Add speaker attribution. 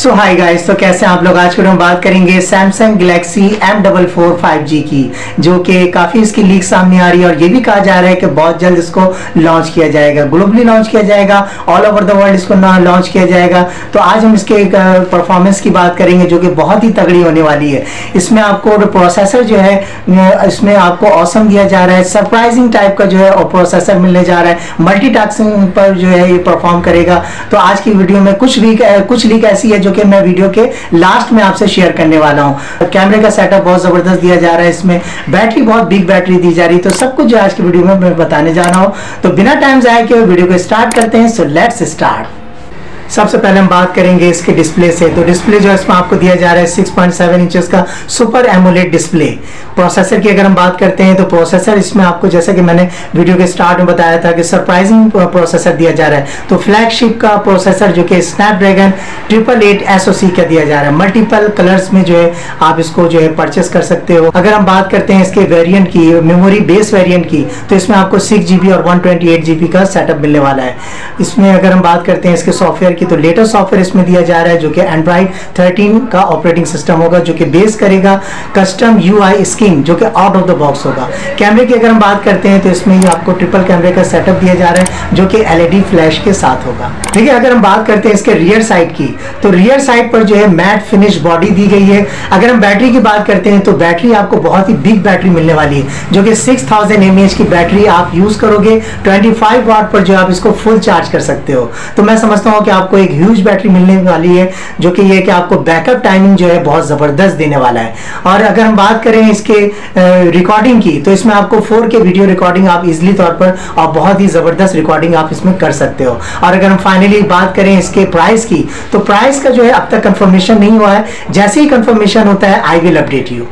Speaker 1: सो hi guys, तो कैसे हैं आप लोग। आज के वीडियो में बात करेंगे सैमसंग गैलेक्सी M44 5G की, जो कि काफ़ी इसकी लीक सामने आ रही है और ये भी कहा जा रहा है कि बहुत जल्द इसको लॉन्च किया जाएगा, ग्लोबली लॉन्च किया जाएगा, ऑल ओवर द वर्ल्ड इसको लॉन्च किया जाएगा। तो आज हम इसके परफॉर्मेंस की बात करेंगे जो कि बहुत ही तगड़ी होने वाली है। इसमें आपको प्रोसेसर जो है इसमें आपको ऑसम दिया जा रहा है, सरप्राइजिंग टाइप का जो है प्रोसेसर मिलने जा रहा है, मल्टीटास्किंग पर जो है ये परफॉर्म करेगा। तो आज की वीडियो में कुछ लीक ऐसी है जो कि मैं वीडियो के लास्ट में आपसे शेयर करने वाला हूं। कैमरे का सेटअप बहुत जबरदस्त दिया जा रहा है, इसमें बैटरी बहुत बिग बैटरी दी जा रही है। तो सब कुछ जो आज की वीडियो में मैं बताने जा रहा हूं, तो बिना टाइम जाए के वीडियो को स्टार्ट करते हैं। So let's start. सबसे पहले हम बात करेंगे इसके डिस्प्ले से। तो डिस्प्ले जो है इसमें आपको दिया जा रहा है 6.7 इंचेस का सुपर एमोलेड डिस्प्ले। प्रोसेसर की अगर हम बात करते हैं तो प्रोसेसर इसमें आपको, जैसा कि मैंने वीडियो के स्टार्ट में बताया था, कि सरप्राइजिंग प्रोसेसर दिया जा रहा है। तो फ्लैगशिप का प्रोसेसर जो कि स्नैपड्रैगन 888 SoC का दिया जा रहा है। मल्टीपल कलर्स में जो है आप इसको जो है परचेस कर सकते हो। अगर हम बात करते हैं इसके वेरिएंट की, मेमोरी बेस वेरिएंट की, तो इसमें आपको 6GB और 128GB का सेटअप मिलने वाला है। इसमें अगर हम बात करते हैं इसके सॉफ्टवेयर की, तो लेटेस्ट सॉफ्टवेयर इसमें दिया जा रहा है जो कि Android 13 का ऑपरेटिंग सिस्टम होगा, जो कि बेस करेगा कस्टम UI स्क्रीन, जो कि आउट ऑफ द बॉक्स होगा। कैमरे की अगर हम बात करते हैं तो इसमें ही आपको ट्रिपल कैमरे का सेटअप दिया जा रहा है जो कि LED फ्लैश के साथ होगा। ठीक है, अगर हम बात करते हैं इसके रियर साइड की, तो रियर साइड पर जो है मैट फिनिश बॉडी दी गई है। अगर हम बैटरी की बात करते हैं तो बैटरी आपको बहुत ही बिग बैटरी मिलने वाली है, जो कि 6000 mAh की बैटरी आप यूज करोगे। 25 वाट पर जो आप इसको फुल चार्ज कर सकते हो। तो मैं समझता हूँ कि आपको एक ह्यूज बैटरी मिलने वाली है, जो कि ये कि आपको बैकअप टाइमिंग जो है बहुत जबरदस्त देने वाला है। और अगर हम बात करें इसके रिकॉर्डिंग की, तो इसमें आपको 4K वीडियो रिकॉर्डिंग आप इजीली तौर पर और बहुत ही जबरदस्त रिकॉर्डिंग आप इसमें कर सकते हो। और अगर हम फाइनली बात करें इसके प्राइस की, तो प्राइस का जो है अब तक कंफर्मेशन नहीं हुआ है। जैसे ही कंफर्मेशन होता है आई विल अपडेट यू।